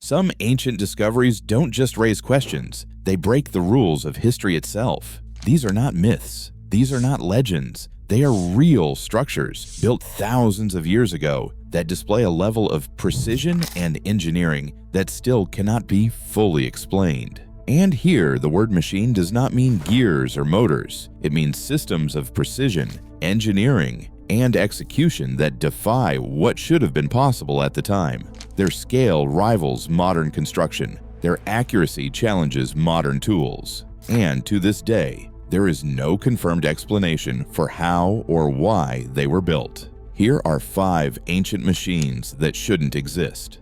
Some ancient discoveries don't just raise questions, they break the rules of history itself. These are not myths. These are not legends. They are real structures built thousands of years ago that display a level of precision and engineering that still cannot be fully explained. And here, the word machine does not mean gears or motors. It means systems of precision, engineering, and execution that defy what should have been possible at the time. Their scale rivals modern construction. Their accuracy challenges modern tools. And to this day, there is no confirmed explanation for how or why they were built. Here are 5 ancient machines that shouldn't exist.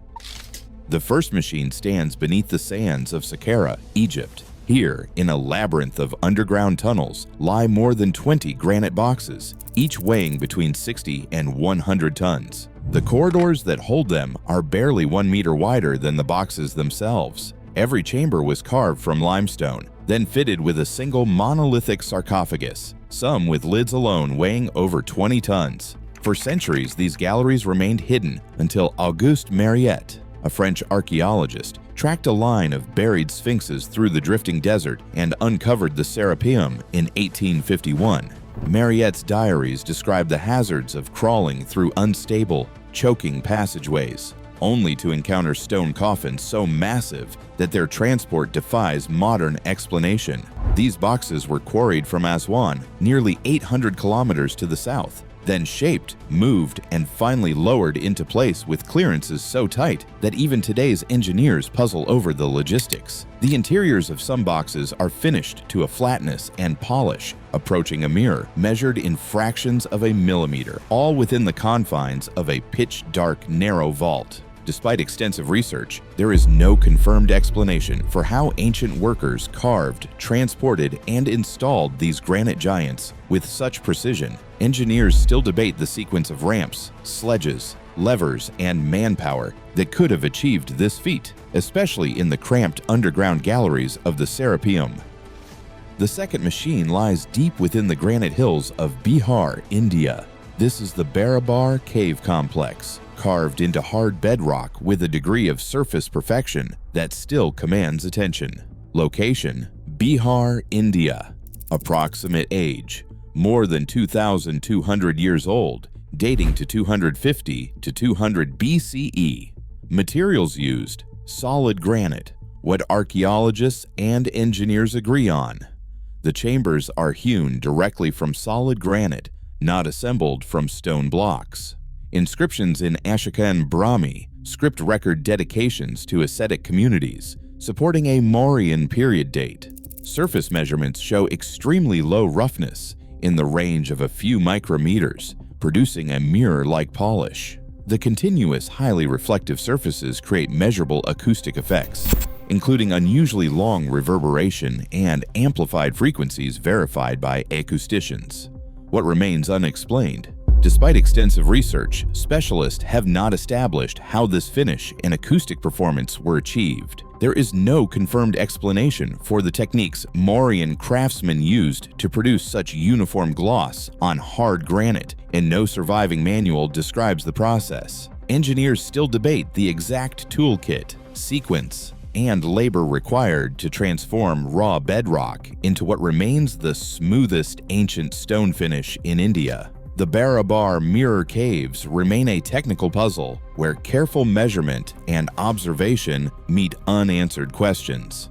The first machine stands beneath the sands of Saqqara, Egypt. Here, in a labyrinth of underground tunnels, lie more than 20 granite boxes, each weighing between 60 and 100 tons. The corridors that hold them are barely 1 meter wider than the boxes themselves. Every chamber was carved from limestone, then fitted with a single monolithic sarcophagus, some with lids alone weighing over 20 tons. For centuries, these galleries remained hidden until Auguste Mariette, a French archaeologist, tracked a line of buried sphinxes through the drifting desert and uncovered the Serapeum in 1851. Mariette's diaries describe the hazards of crawling through unstable, choking passageways, only to encounter stone coffins so massive that their transport defies modern explanation. These boxes were quarried from Aswan, nearly 800 kilometers to the south, then shaped, moved, and finally lowered into place with clearances so tight that even today's engineers puzzle over the logistics. The interiors of some boxes are finished to a flatness and polish, approaching a mirror, measured in fractions of a millimeter, all within the confines of a pitch-dark, narrow vault. Despite extensive research, there is no confirmed explanation for how ancient workers carved, transported, and installed these granite giants with such precision. Engineers still debate the sequence of ramps, sledges, levers, and manpower that could have achieved this feat, especially in the cramped underground galleries of the Serapeum. The second machine lies deep within the granite hills of Bihar, India. This is the Barabar cave complex, carved into hard bedrock with a degree of surface perfection that still commands attention. Location: Bihar, India. Approximate age: more than 2,200 years old, dating to 250 to 200 BCE. Materials used: solid granite, what archaeologists and engineers agree on. The chambers are hewn directly from solid granite, not assembled from stone blocks. Inscriptions in Ashoka and Brahmi script record dedications to ascetic communities, supporting a Mauryan period date. Surface measurements show extremely low roughness, in the range of a few micrometers, producing a mirror-like polish. The continuous, highly reflective surfaces create measurable acoustic effects, including unusually long reverberation and amplified frequencies verified by acousticians. What remains unexplained? Despite extensive research, specialists have not established how this finish and acoustic performance were achieved. There is no confirmed explanation for the techniques Mauryan craftsmen used to produce such uniform gloss on hard granite, and no surviving manual describes the process. Engineers still debate the exact toolkit, sequence, and labor required to transform raw bedrock into what remains the smoothest ancient stone finish in India. The Barabar mirror caves remain a technical puzzle where careful measurement and observation meet unanswered questions.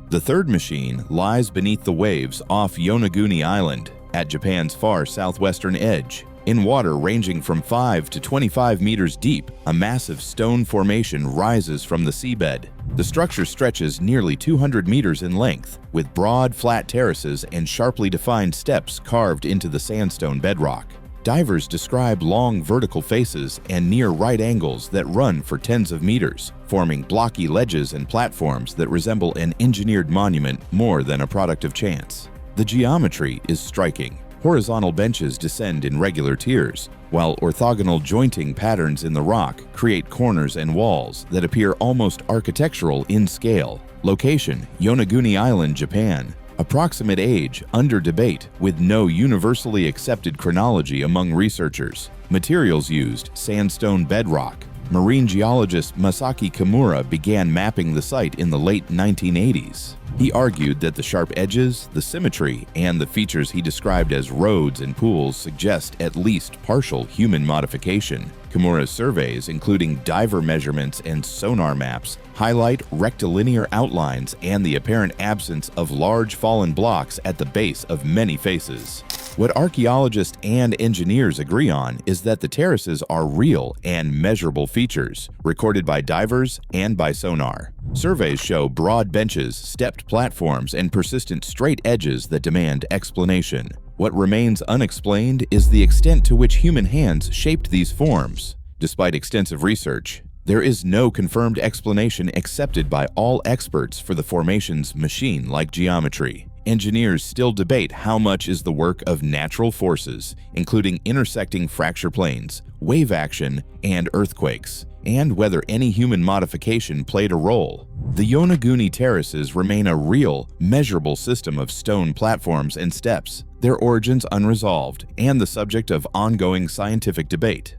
The third machine lies beneath the waves off Yonaguni Island at Japan's far southwestern edge. In water ranging from 5 to 25 meters deep, a massive stone formation rises from the seabed. The structure stretches nearly 200 meters in length, with broad, flat terraces and sharply defined steps carved into the sandstone bedrock. Divers describe long vertical faces and near right angles that run for tens of meters, forming blocky ledges and platforms that resemble an engineered monument more than a product of chance. The geometry is striking. Horizontal benches descend in regular tiers, while orthogonal jointing patterns in the rock create corners and walls that appear almost architectural in scale. Location: Yonaguni Island, Japan. Approximate age under debate, with no universally accepted chronology among researchers. Materials used: sandstone bedrock. Marine geologist Masaki Kimura began mapping the site in the late 1980s. He argued that the sharp edges, the symmetry, and the features he described as roads and pools suggest at least partial human modification. Kimura's surveys, including diver measurements and sonar maps, highlight rectilinear outlines and the apparent absence of large fallen blocks at the base of many faces. What archaeologists and engineers agree on is that the terraces are real and measurable features, recorded by divers and by sonar. Surveys show broad benches, stepped platforms, and persistent straight edges that demand explanation. What remains unexplained is the extent to which human hands shaped these forms. Despite extensive research, there is no confirmed explanation accepted by all experts for the formation's machine-like geometry. Engineers still debate how much is the work of natural forces, including intersecting fracture planes, wave action, and earthquakes, and whether any human modification played a role. The Yonaguni terraces remain a real, measurable system of stone platforms and steps, their origins unresolved, and the subject of ongoing scientific debate.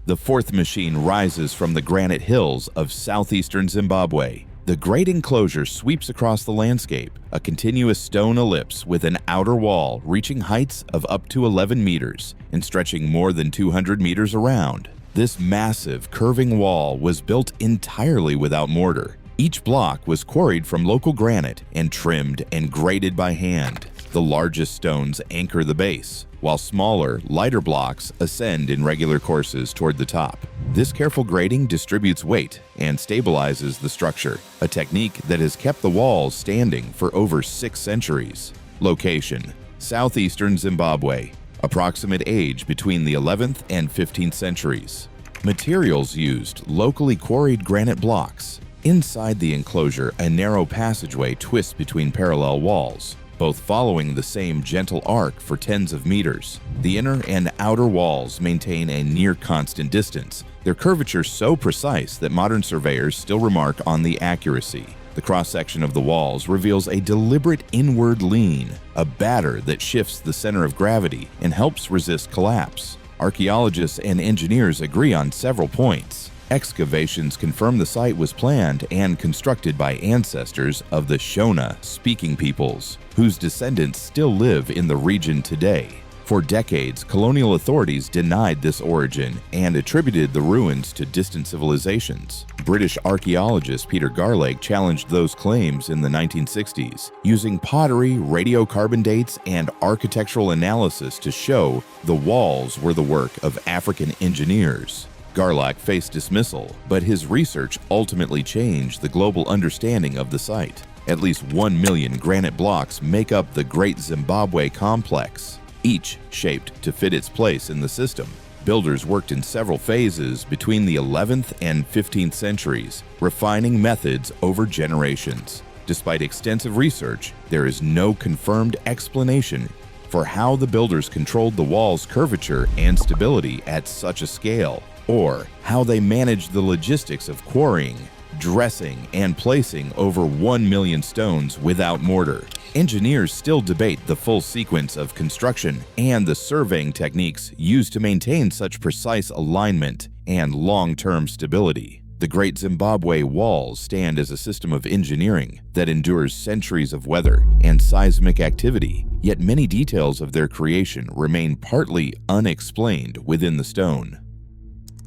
The fourth machine rises from the granite hills of southeastern Zimbabwe. The great enclosure sweeps across the landscape, a continuous stone ellipse with an outer wall reaching heights of up to 11 meters and stretching more than 200 meters around. This massive, curving wall was built entirely without mortar. Each block was quarried from local granite and trimmed and graded by hand. The largest stones anchor the base, while smaller, lighter blocks ascend in regular courses toward the top. This careful grading distributes weight and stabilizes the structure, a technique that has kept the walls standing for over 6 centuries. Location: southeastern Zimbabwe. Approximate age between the 11th and 15th centuries. Materials used: locally quarried granite blocks. Inside the enclosure, a narrow passageway twists between parallel walls, both following the same gentle arc for tens of meters. The inner and outer walls maintain a near-constant distance, their curvature so precise that modern surveyors still remark on the accuracy. The cross-section of the walls reveals a deliberate inward lean, a batter that shifts the center of gravity and helps resist collapse. Archaeologists and engineers agree on several points. Excavations confirm the site was planned and constructed by ancestors of the Shona-speaking peoples, whose descendants still live in the region today. For decades, colonial authorities denied this origin and attributed the ruins to distant civilizations. British archaeologist Peter Garlake challenged those claims in the 1960s, using pottery, radiocarbon dates, and architectural analysis to show the walls were the work of African engineers. Garlake faced dismissal, but his research ultimately changed the global understanding of the site. At least 1 million granite blocks make up the Great Zimbabwe Complex, each shaped to fit its place in the system. Builders worked in several phases between the 11th and 15th centuries, refining methods over generations. Despite extensive research, there is no confirmed explanation for how the builders controlled the wall's curvature and stability at such a scale, or how they managed the logistics of quarrying, dressing, and placing over 1 million stones without mortar. Engineers still debate the full sequence of construction and the surveying techniques used to maintain such precise alignment and long-term stability. The Great Zimbabwe Walls stand as a system of engineering that endures centuries of weather and seismic activity, yet many details of their creation remain partly unexplained within the stone.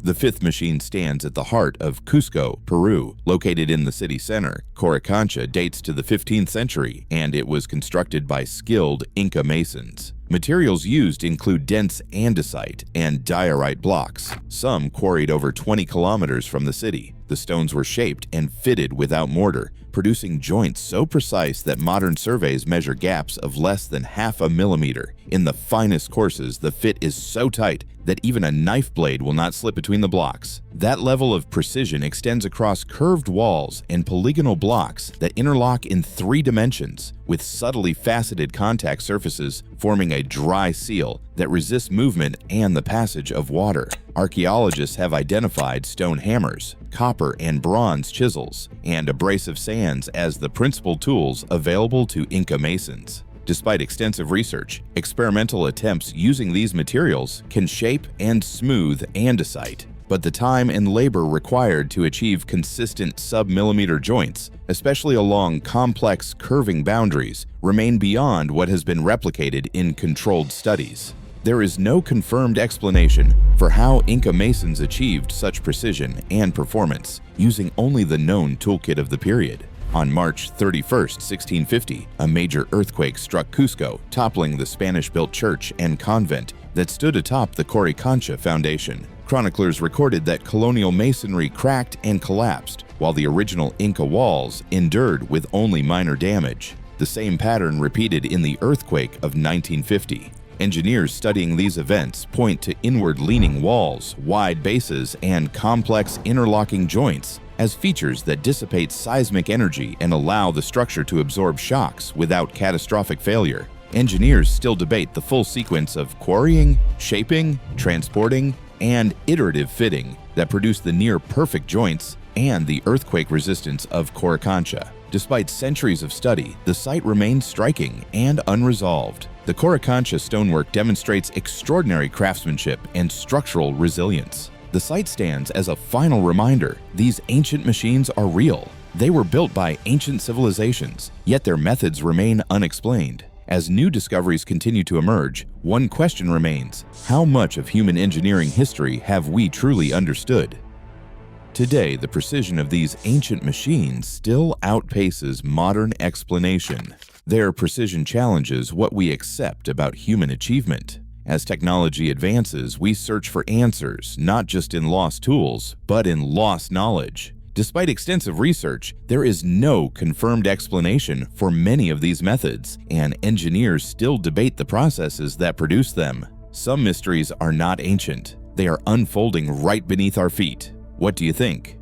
The fifth machine stands at the heart of Cusco, Peru. Located in the city center, Coricancha dates to the 15th century, and it was constructed by skilled Inca masons. Materials used include dense andesite and diorite blocks, some quarried over 20 kilometers from the city. The stones were shaped and fitted without mortar, producing joints so precise that modern surveys measure gaps of less than half a millimeter. In the finest courses, the fit is so tight that even a knife blade will not slip between the blocks. That level of precision extends across curved walls and polygonal blocks that interlock in 3 dimensions, with subtly faceted contact surfaces forming a dry seal that resists movement and the passage of water. Archaeologists have identified stone hammers, copper and bronze chisels, and abrasive sands as the principal tools available to Inca masons. Despite extensive research, experimental attempts using these materials can shape and smooth andesite, but the time and labor required to achieve consistent sub-millimeter joints, especially along complex curving boundaries, remain beyond what has been replicated in controlled studies. There is no confirmed explanation for how Inca masons achieved such precision and performance using only the known toolkit of the period. On March 31, 1650, a major earthquake struck Cusco, toppling the Spanish-built church and convent that stood atop the Coricancha foundation. Chroniclers recorded that colonial masonry cracked and collapsed, while the original Inca walls endured with only minor damage. The same pattern repeated in the earthquake of 1950. Engineers studying these events point to inward-leaning walls, wide bases, and complex interlocking joints as features that dissipate seismic energy and allow the structure to absorb shocks without catastrophic failure. Engineers still debate the full sequence of quarrying, shaping, transporting, and iterative fitting that produce the near-perfect joints and the earthquake resistance of Coricancha. Despite centuries of study, the site remains striking and unresolved. The Coricancha stonework demonstrates extraordinary craftsmanship and structural resilience. The site stands as a final reminder: these ancient machines are real. They were built by ancient civilizations, yet their methods remain unexplained. As new discoveries continue to emerge, one question remains: how much of human engineering history have we truly understood? Today, the precision of these ancient machines still outpaces modern explanation. Their precision challenges what we accept about human achievement. As technology advances, we search for answers, not just in lost tools, but in lost knowledge. Despite extensive research, there is no confirmed explanation for many of these methods, and engineers still debate the processes that produce them. Some mysteries are not ancient. They are unfolding right beneath our feet. What do you think?